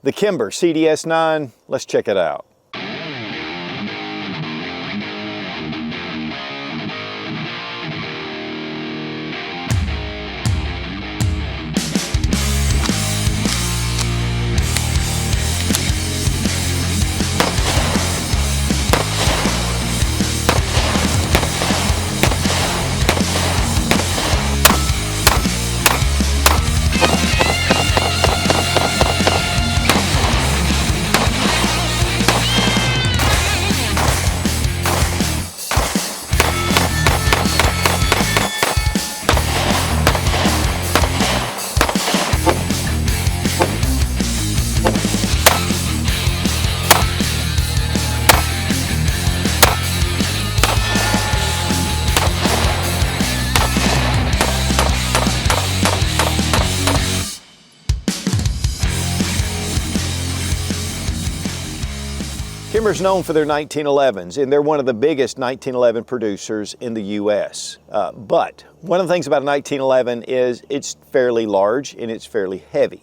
The Kimber CDS9, let's check it out. Kimber's known for their 1911s, and they're one of the biggest 1911 producers in the U.S. But one of the things about a 1911 is it's fairly large and it's fairly heavy,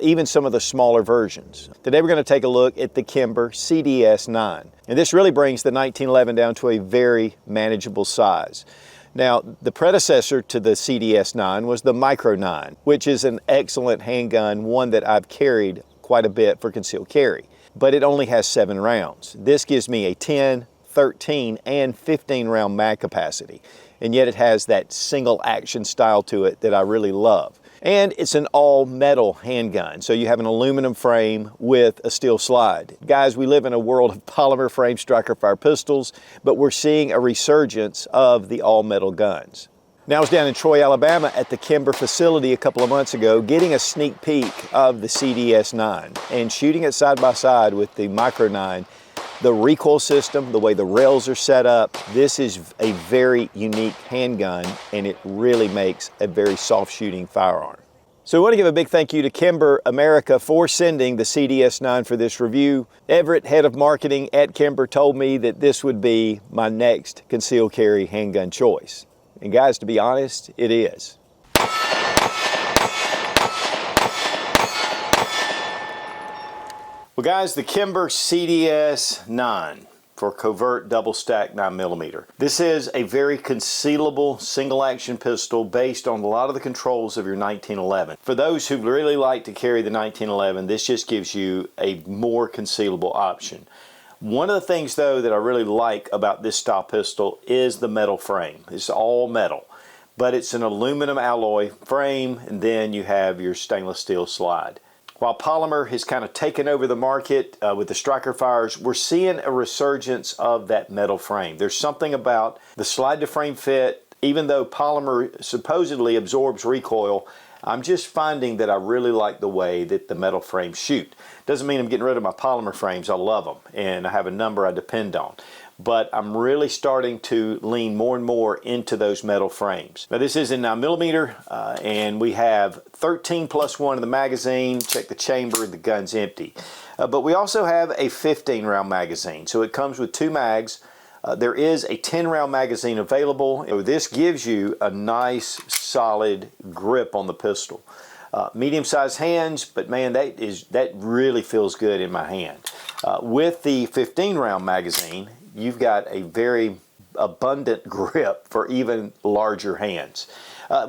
even some of the smaller versions. Today we're going to take a look at the Kimber CDS9, and this really brings the 1911 down to a very manageable size. Now, the predecessor to the CDS9 was the Micro 9, which is an excellent handgun, one that I've carried quite a bit for concealed carry. But it only has 7 rounds. This gives me a 10, 13, and 15 round mag capacity. And yet it has that single action style to it that I really love. And it's an all metal handgun. So you have an aluminum frame with a steel slide. Guys, we live in a world of polymer frame striker fire pistols, but we're seeing a resurgence of the all metal guns. Now I was down in Troy, Alabama at the Kimber facility a couple of months ago getting a sneak peek of the CDS9 and shooting it side by side with the Micro 9. The recoil system, the way the rails are set up, this is a very unique handgun and it really makes a very soft shooting firearm. So we want to give a big thank you to Kimber America for sending the CDS9 for this review. Everett, head of marketing at Kimber, told me that this would be my next concealed carry handgun choice. And guys, to be honest, it is. Well guys, the Kimber CDS9 for covert double stack 9mm. This is a very concealable single action pistol based on a lot of the controls of your 1911. For those who really like to carry the 1911, this just gives you a more concealable option. One of the things though that I really like about this style pistol is the metal frame. It's all metal, but it's an aluminum alloy frame, and then you have your stainless steel slide. While polymer has kind of taken over the market with the striker fires, we're seeing a resurgence of that metal frame. There's something about the slide to frame fit, even though polymer supposedly absorbs recoil, I'm just finding that I really like the way that the metal frames shoot. Doesn't mean I'm getting rid of my polymer frames. I love them, and I have a number I depend on. But I'm really starting to lean more and more into those metal frames. Now this is in 9mm, and we have 13 plus 1 in the magazine. Check the chamber, the gun's empty. But we also have a 15 round magazine. So it comes with 2 mags. There is a 10 round magazine available. This gives you a nice solid grip on the pistol. Medium-sized hands, but man, that really feels good in my hand. With the 15 round magazine, you've got a very abundant grip for even larger hands.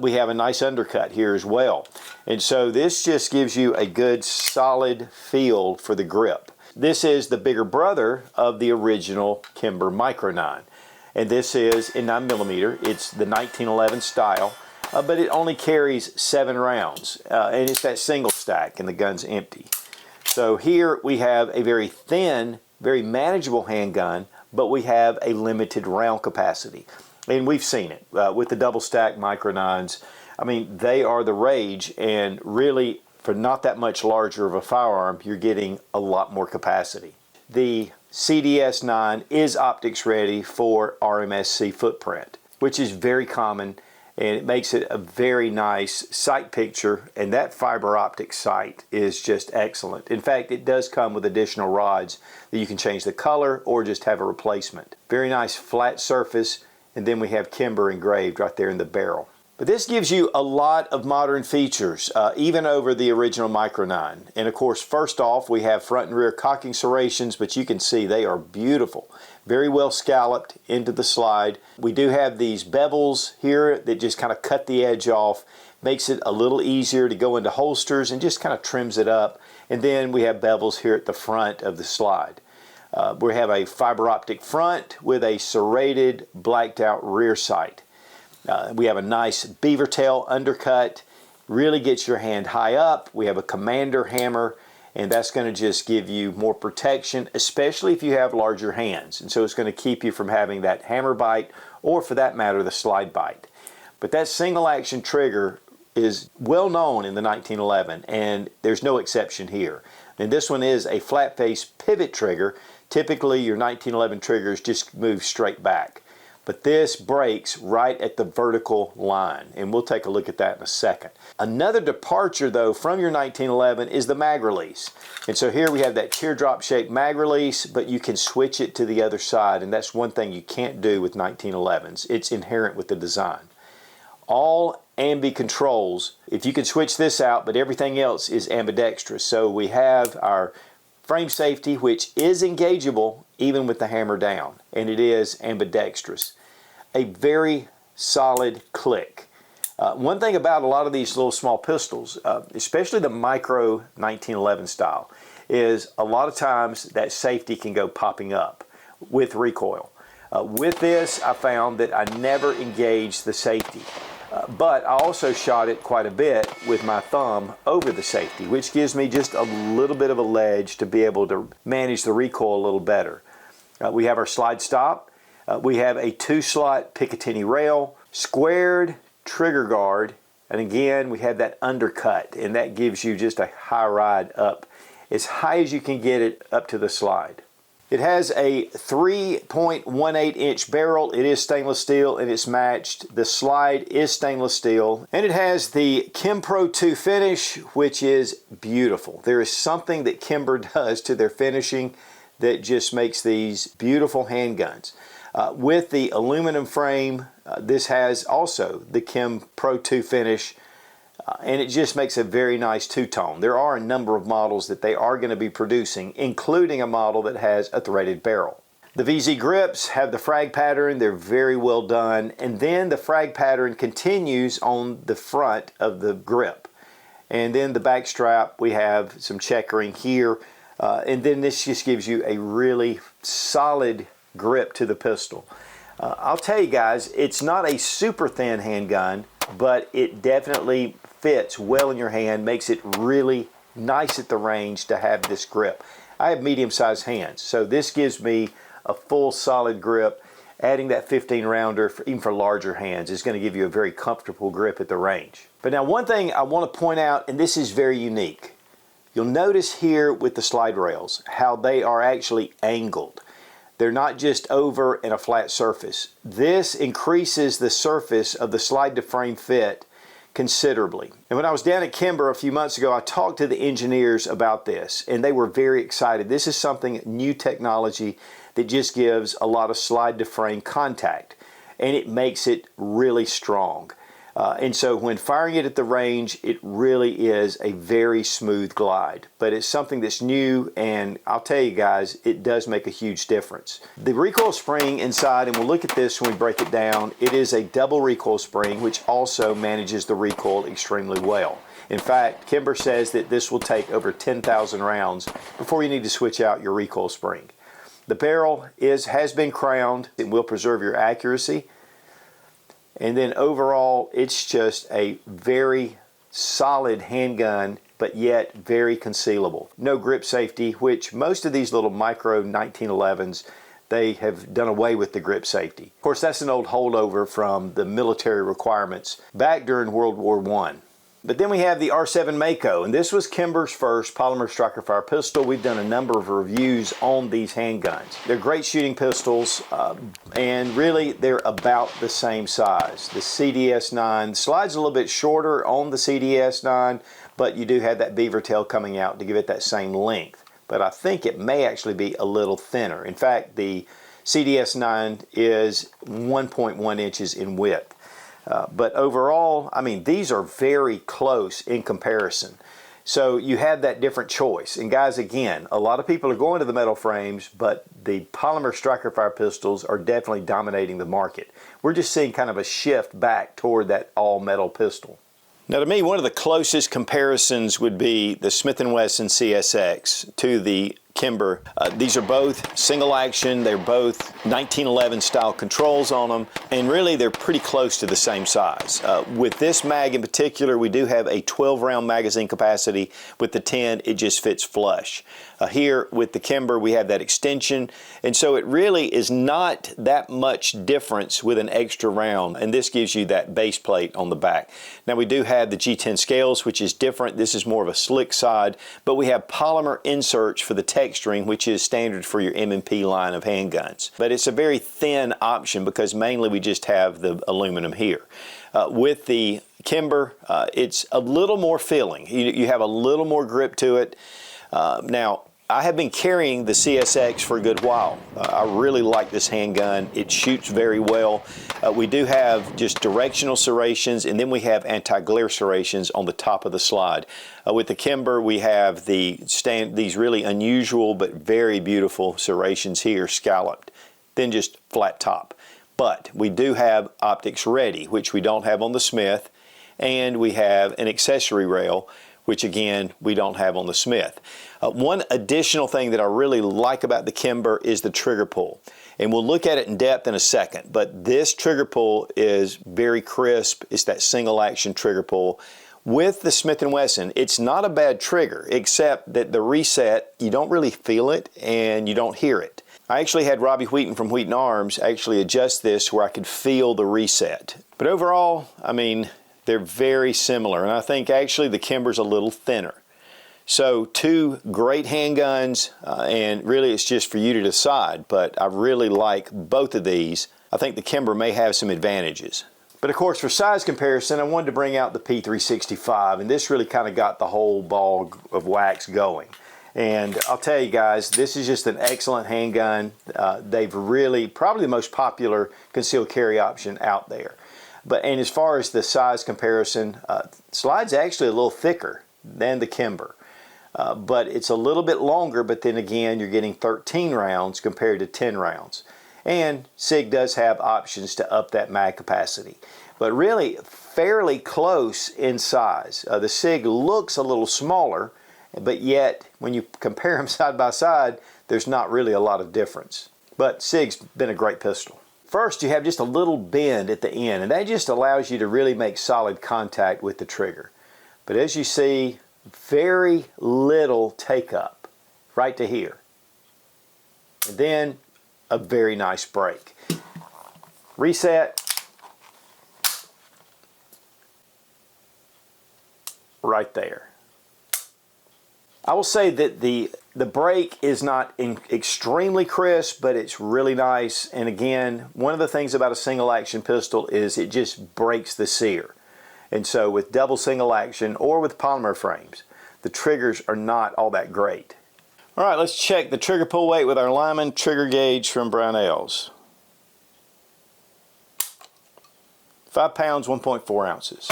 We have a nice undercut here as well. And so this just gives you a good solid feel for the grip. This is the bigger brother of the original Kimber Micro 9. And this is in 9mm. It's the 1911 style, but it only carries 7 rounds. And it's that single stack and the gun's empty. So here we have a very thin, very manageable handgun, but we have a limited round capacity. And we've seen it with the double stack Micro 9s. I mean, they are the rage, and really for not that much larger of a firearm, you're getting a lot more capacity. The CDS9 is optics ready for RMSC footprint, which is very common, and it makes it a very nice sight picture, and that fiber optic sight is just excellent. In fact, it does come with additional rods that you can change the color or just have a replacement. Very nice flat surface, and then we have Kimber engraved right there in the barrel. But this gives you a lot of modern features, even over the original Micro 9. And of course, first off, we have front and rear cocking serrations, but you can see they are beautiful. Very well scalloped into the slide. We do have these bevels here that just kind of cut the edge off, makes it a little easier to go into holsters and just kind of trims it up. And then we have bevels here at the front of the slide. We have a fiber optic front with a serrated, blacked out rear sight. We have a nice beaver tail undercut, really gets your hand high up. We have a commander hammer, and that's going to just give you more protection, especially if you have larger hands. And so it's going to keep you from having that hammer bite, or for that matter, the slide bite. But that single action trigger is well known in the 1911, and there's no exception here. And this one is a flat face pivot trigger. Typically your 1911 triggers just move straight back. But this breaks right at the vertical line, and we'll take a look at that in a second. Another departure though from your 1911 is the mag release. And so here we have that teardrop shaped mag release, but you can switch it to the other side, and that's one thing you can't do with 1911s. It's inherent with the design. All ambi controls, if you can switch this out, but everything else is ambidextrous. So we have our frame safety, which is engageable even with the hammer down, and it is ambidextrous. A very solid click. One thing about a lot of these little small pistols, especially the Micro 1911 style, is a lot of times that safety can go popping up with recoil. With this, I found that I never engaged the safety. But I also shot it quite a bit with my thumb over the safety, which gives me just a little bit of a ledge to be able to manage the recoil a little better. We have our slide stop. We have a 2-slot Picatinny rail, squared trigger guard, and again we have that undercut, and that gives you just a high ride up, as high as you can get it up to the slide. It has a 3.18 inch barrel. It is stainless steel and it's matched. The slide is stainless steel, and it has the Kim Pro 2 finish, which is beautiful. There is something that Kimber does to their finishing that just makes these beautiful handguns. With the aluminum frame, this has also the Kim Pro 2 finish, and it just makes a very nice two-tone. There are a number of models that they are going to be producing, including a model that has a threaded barrel. The VZ grips have the frag pattern. They're very well done, and then the frag pattern continues on the front of the grip. And then the back strap, we have some checkering here, and then this just gives you a really solid grip to the pistol. I'll tell you guys, it's not a super thin handgun, but it definitely fits well in your hand, makes it really nice at the range to have this grip. I have medium-sized hands, so this gives me a full solid grip. Adding that 15 rounder, even for larger hands, is going to give you a very comfortable grip at the range. But now one thing I want to point out, and this is very unique. You'll notice here with the slide rails how they are actually angled. They're not just over in a flat surface. This increases the surface of the slide to frame fit considerably. And when I was down at Kimber a few months ago, I talked to the engineers about this, and they were very excited. This is something, new technology, that just gives a lot of slide to frame contact, and it makes it really strong. And so when firing it at the range, it really is a very smooth glide. But it's something that's new, and I'll tell you guys, it does make a huge difference. The recoil spring inside, and we'll look at this when we break it down, it is a double recoil spring, which also manages the recoil extremely well. In fact, Kimber says that this will take over 10,000 rounds before you need to switch out your recoil spring. The barrel has been crowned. It will preserve your accuracy. And then overall, it's just a very solid handgun, but yet very concealable. No grip safety, which most of these little Micro 1911s, they have done away with the grip safety. Of course, that's an old holdover from the military requirements back during World War I. But then we have the R7 Mako, and this was Kimber's first polymer striker fire pistol. We've done a number of reviews on these handguns. They're great shooting pistols, and really they're about the same size. The CDS9 slides a little bit shorter on the CDS9, but you do have that beaver tail coming out to give it that same length. But I think it may actually be a little thinner. In fact, the CDS9 is 1.1 inches in width. But overall, I mean, these are very close in comparison. So you have that different choice. And guys, again, a lot of people are going to the metal frames, but the polymer striker fire pistols are definitely dominating the market. We're just seeing kind of a shift back toward that all metal pistol. Now to me, one of the closest comparisons would be the Smith & Wesson CSX to the Kimber. These are both single action. They're both 1911 style controls on them, and really they're pretty close to the same size. With this mag in particular, we do have a 12 round magazine capacity. With the 10, it just fits flush. Here with the Kimber, we have that extension, and so it really is not that much difference with an extra round, and this gives you that base plate on the back. Now we do have the G10 scales, which is different. This is more of a slick side, but we have polymer inserts for the texturing, which is standard for your M&P line of handguns. But it's a very thin option because mainly we just have the aluminum here. With the Kimber, it's a little more feeling. You have a little more grip to it. Now, I have been carrying the CSX for a good while. I really like this handgun. It shoots very well. We do have just directional serrations, and then we have anti-glare serrations on the top of the slide. With the Kimber, we have these really unusual but very beautiful serrations here, scalloped, then just flat top. But we do have optics ready, which we don't have on the Smith, and we have an accessory rail, which again, we don't have on the Smith. One additional thing that I really like about the Kimber is the trigger pull. And we'll look at it in depth in a second, but this trigger pull is very crisp. It's that single action trigger pull. With the Smith & Wesson, it's not a bad trigger, except that the reset, you don't really feel it and you don't hear it. I actually had Robbie Wheaton from Wheaton Arms actually adjust this where I could feel the reset. But overall, I mean, they're very similar, and I think actually the Kimber's a little thinner. So two great handguns, and really it's just for you to decide, but I really like both of these. I think the Kimber may have some advantages. But of course, for size comparison, I wanted to bring out the P365, and this really kind of got the whole ball of wax going. And I'll tell you guys, this is just an excellent handgun. They've really, probably the most popular concealed carry option out there. And as far as the size comparison, slide's actually a little thicker than the Kimber. But it's a little bit longer, but then again, you're getting 13 rounds compared to 10 rounds. And SIG does have options to up that mag capacity. But really, fairly close in size. The SIG looks a little smaller, but yet, when you compare them side by side, there's not really a lot of difference. But SIG's been a great pistol. First, you have just a little bend at the end, and that just allows you to really make solid contact with the trigger. But as you see, very little take up right to here. And then a very nice break. Reset. Right there. I will say that the break is not extremely crisp, but it's really nice. And again, one of the things about a single action pistol is it just breaks the sear. And so with double single action or with polymer frames, the triggers are not all that great. All right, let's check the trigger pull weight with our Lyman trigger gauge from Brownells. 5 pounds, 1.4 ounces.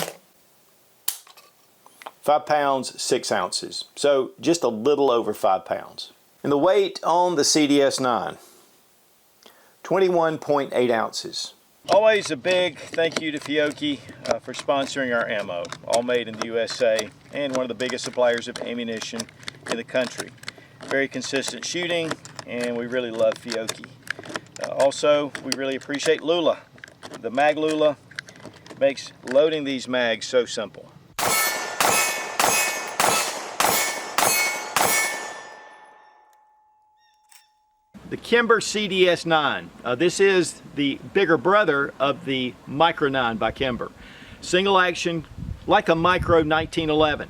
5 pounds, 6 ounces. So just a little over 5 pounds. And the weight on the CDS9, 21.8 ounces. Always a big thank you to Fiocchi for sponsoring our ammo. All made in the USA and one of the biggest suppliers of ammunition in the country. Very consistent shooting, and we really love Fiocchi. Also, we really appreciate Lula. The Mag Lula makes loading these mags so simple. The Kimber CDS9. This is the bigger brother of the Micro 9 by Kimber. Single action, like a Micro 1911.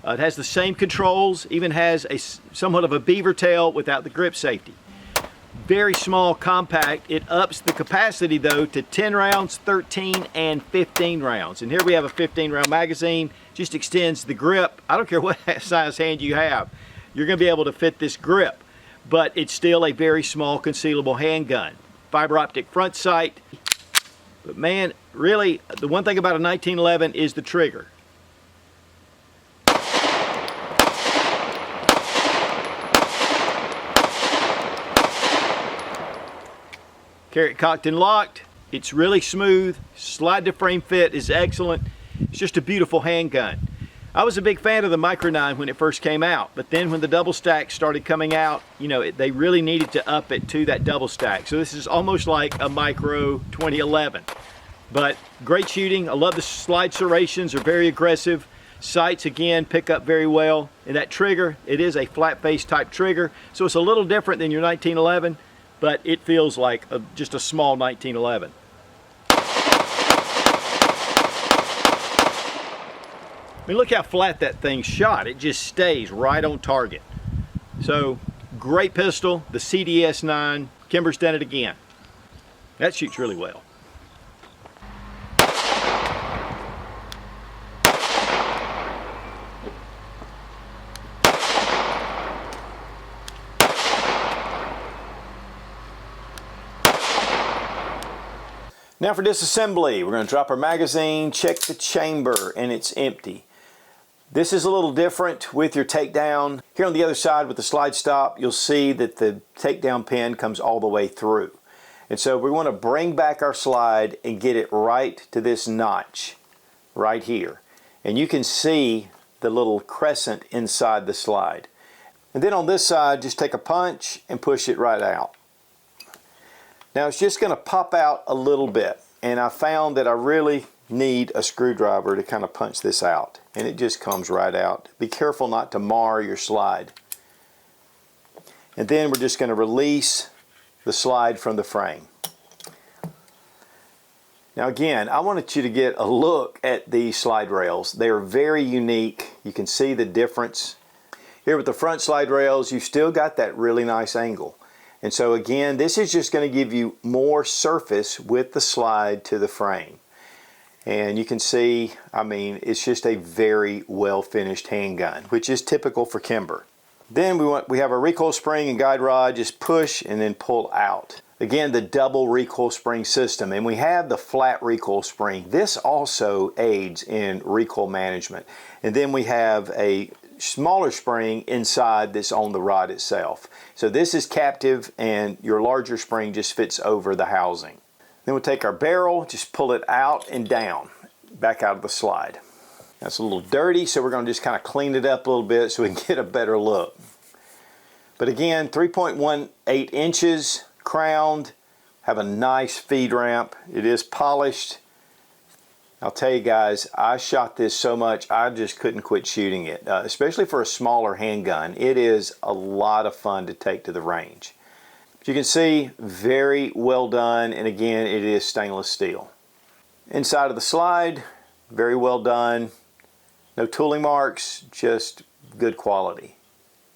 It has the same controls, even has somewhat of a beaver tail without the grip safety. Very small, compact. It ups the capacity though to 10 rounds, 13, and 15 rounds. And here we have a 15 round magazine. Just extends the grip. I don't care what size hand you have. You're going to be able to fit this grip. But it's still a very small concealable handgun. Fiber optic front sight. But man, really, the one thing about a 1911 is the trigger. Carry it cocked and locked. It's really smooth. Slide to frame fit is excellent. It's just a beautiful handgun. I was a big fan of the Micro 9 when it first came out, but then when the double stack started coming out, you know, they really needed to up it to that double stack. So this is almost like a Micro 2011. But great shooting. I love the slide serrations, are very aggressive. Sights, again, pick up very well. And that trigger, it is a flat face type trigger, so it's a little different than your 1911, but it feels like just a small 1911. I mean, look how flat that thing shot. It just stays right on target. So, great pistol, the CDS9. Kimber's done it again. That shoots really well. Now for disassembly, we're going to drop our magazine, check the chamber, and it's empty. This is a little different with your takedown. Here on the other side with the slide stop, you'll see that the takedown pin comes all the way through. And so we want to bring back our slide and get it right to this notch right here. And you can see the little crescent inside the slide. And then on this side, just take a punch and push it right out. Now it's just going to pop out a little bit, and I found that I really need a screwdriver to kind of punch this out, and it just comes right out. Be careful not to mar your slide. And then we're just going to release the slide from the frame. Now again, I wanted you to get a look at these slide rails. They are very unique. You can see the difference. Here with the front slide rails, you've still got that really nice angle. And so again, this is just going to give you more surface with the slide to the frame. And you can see, I mean, it's just a very well finished handgun, which is typical for Kimber. Then we have our recoil spring and guide rod, just push and then pull out. Again, the double recoil spring system, and we have the flat recoil spring. This also aids in recoil management. And then we have a smaller spring inside that's on the rod itself. So this is captive, and your larger spring just fits over the housing. Then we'll take our barrel, just pull it out and down, back out of the slide. That's a little dirty, so we're going to just kind of clean it up a little bit so we can get a better look. But again, 3.18 inches, crowned, have a nice feed ramp. It is polished. I'll tell you guys, I shot this so much I just couldn't quit shooting it, especially for a smaller handgun. It is a lot of fun to take to the range. As you can see, very well done, and again, it is stainless steel. Inside of the slide, very well done. No tooling marks, just good quality.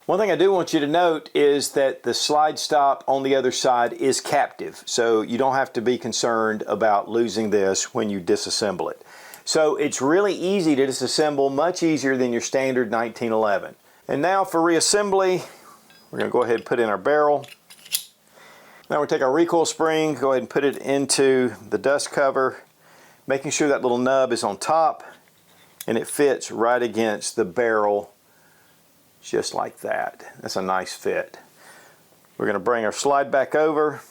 One thing I do want you to note is that the slide stop on the other side is captive, so you don't have to be concerned about losing this when you disassemble it. So it's really easy to disassemble, much easier than your standard 1911. And now for reassembly, we're going to go ahead and put in our barrel. Now we'll take our recoil spring, go ahead and put it into the dust cover, making sure that little nub is on top and it fits right against the barrel, just like that. That's a nice fit. We're going to bring our slide back over.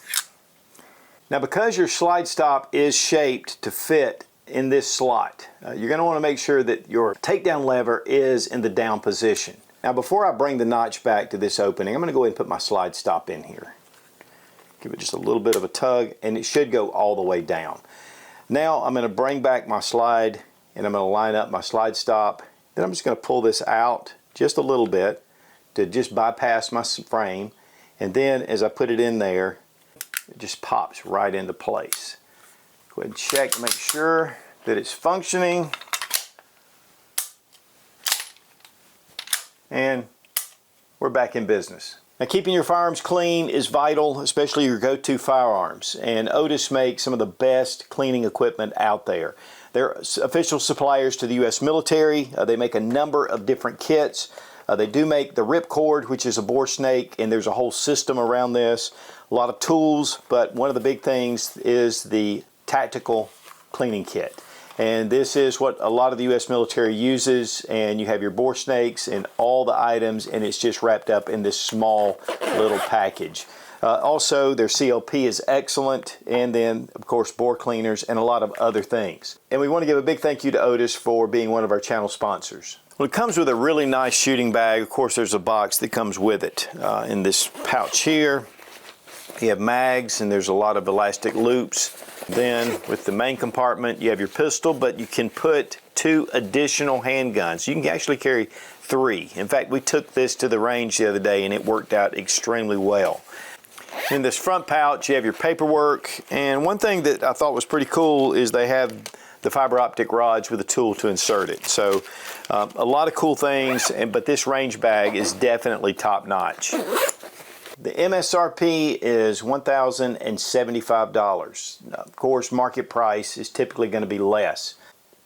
Now because your slide stop is shaped to fit in this slot, you're going to want to make sure that your takedown lever is in the down position. Now before I bring the notch back to this opening, I'm going to go ahead and put my slide stop in here. Give it just a little bit of a tug and it should go all the way down. Now I'm going to bring back my slide and I'm going to line up my slide stop. Then I'm just going to pull this out just a little bit to just bypass my frame, and then as I put it in there, it just pops right into place. Go ahead and check to make sure that it's functioning, and we're back in business. Now keeping your firearms clean is vital, especially your go-to firearms, and Otis makes some of the best cleaning equipment out there. They're official suppliers to the U.S. military. They make a number of different kits. They do make the ripcord, which is a bore snake, and there's a whole system around this. A lot of tools, but one of the big things is the tactical cleaning kit. And this is what a lot of the U.S. military uses, and you have your bore snakes and all the items, and it's just wrapped up in this small little package. Also, their CLP is excellent, and then, of course, bore cleaners and a lot of other things. And we want to give a big thank you to Otis for being one of our channel sponsors. Well, it comes with a really nice shooting bag. Of course, there's a box that comes with it. In this pouch here, you have mags, and there's a lot of elastic loops. Then with the main compartment, you have your pistol, but you can put 2 additional handguns. You can actually carry 3. In fact, we took this to the range the other day and it worked out extremely well. In this front pouch, you have your paperwork, and one thing that I thought was pretty cool is they have the fiber optic rods with a tool to insert it. So a lot of cool things, but this range bag is definitely top notch. The MSRP is $1,075. Of course, market price is typically going to be less.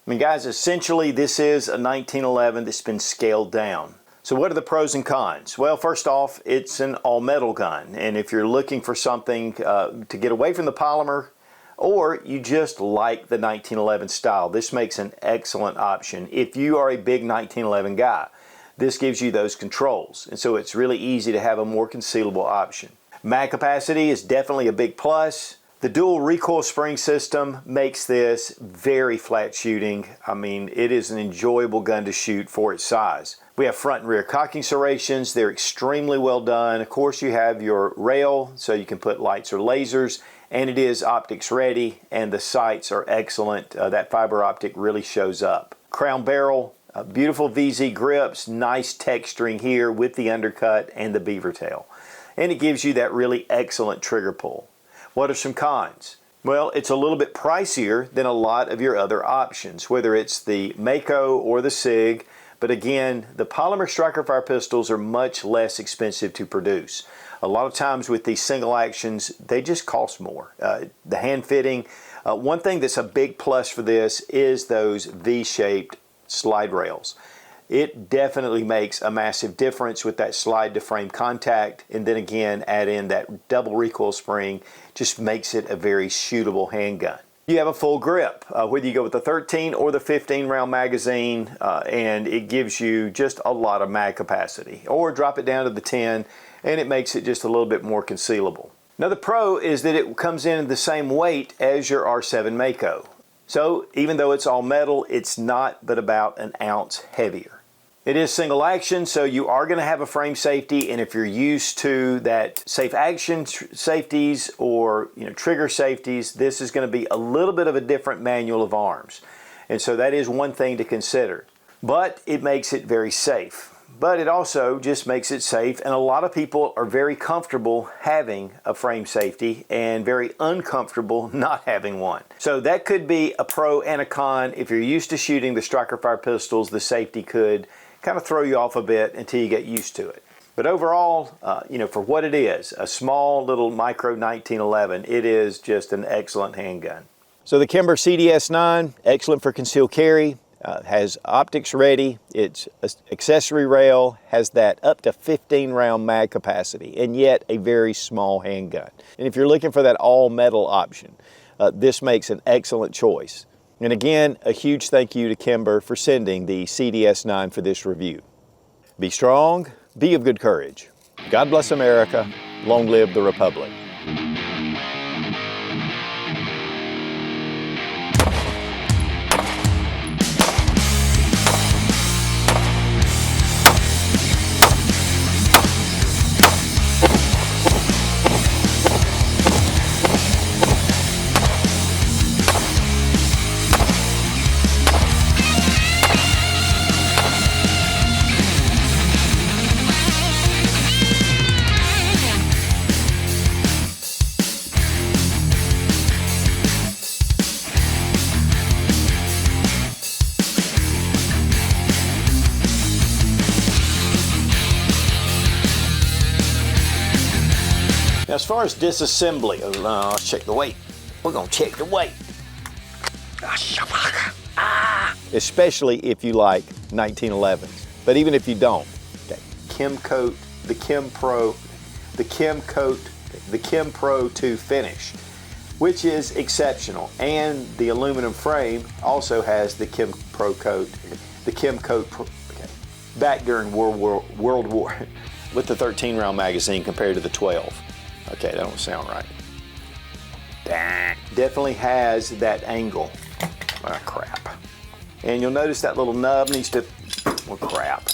I mean, guys, essentially this is a 1911 that's been scaled down. So what are the pros and cons? Well, first off, it's an all-metal gun, and if you're looking for something to get away from the polymer, or you just like the 1911 style, this makes an excellent option. If you are a big 1911 guy, this gives you those controls, and so it's really easy to have a more concealable option. Mag capacity is definitely a big plus. The dual recoil spring system makes this very flat shooting. I mean, it is an enjoyable gun to shoot for its size. We have front and rear cocking serrations. They're extremely well done. Of course, you have your rail, so you can put lights or lasers, and it is optics ready, and the sights are excellent. That fiber optic really shows up. Crown barrel. Beautiful VZ grips, nice texturing here with the undercut and the beaver tail. And it gives you that really excellent trigger pull. What are some cons? Well, it's a little bit pricier than a lot of your other options, whether it's the Mako or the SIG. But again, the polymer striker fire pistols are much less expensive to produce. A lot of times with these single actions, they just cost more. The hand fitting, one thing that's a big plus for this is those V-shaped slide rails. It definitely makes a massive difference with that slide to frame contact, and then again add in that double recoil spring, just makes it a very shootable handgun. You have a full grip, whether you go with the 13 or the 15 round magazine, and it gives you just a lot of mag capacity, or drop it down to the 10 and it makes it just a little bit more concealable. Another pro is that it comes in the same weight as your R7 Mako. So even though it's all metal, it's not but about an ounce heavier. It is single action, so you are going to have a frame safety, and if you're used to that safe action safeties or trigger safeties, this is going to be a little bit of a different manual of arms. And so that is one thing to consider. But it makes it very safe. But it also just makes it safe, and a lot of people are very comfortable having a frame safety and very uncomfortable not having one. So that could be a pro and a con. If you're used to shooting the striker fire pistols, the safety could kind of throw you off a bit until you get used to it. But overall, for what it is, a small little micro 1911, it is just an excellent handgun. So the Kimber CDS9, excellent for concealed carry. Has optics ready, it's accessory rail, has that up to 15 round mag capacity, and yet a very small handgun. And if you're looking for that all metal option, this makes an excellent choice. And again, a huge thank you to Kimber for sending the CDS9 for this review. Be strong, be of good courage. God bless America, long live the Republic. Now, as far as disassembly, let's check the weight. We're going to check the weight. Especially if you like 1911s. But even if you don't, okay, Kim Coat, the Kim Pro 2 finish. which is exceptional. And the aluminum frame also has the Kim Pro coat, the Kim coat back during World War with the 13 round magazine compared to the 12. Okay, that don't sound right. Definitely has that angle. Ah, crap. And you'll notice that little nub needs to, well, crap.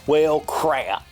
Well, crap.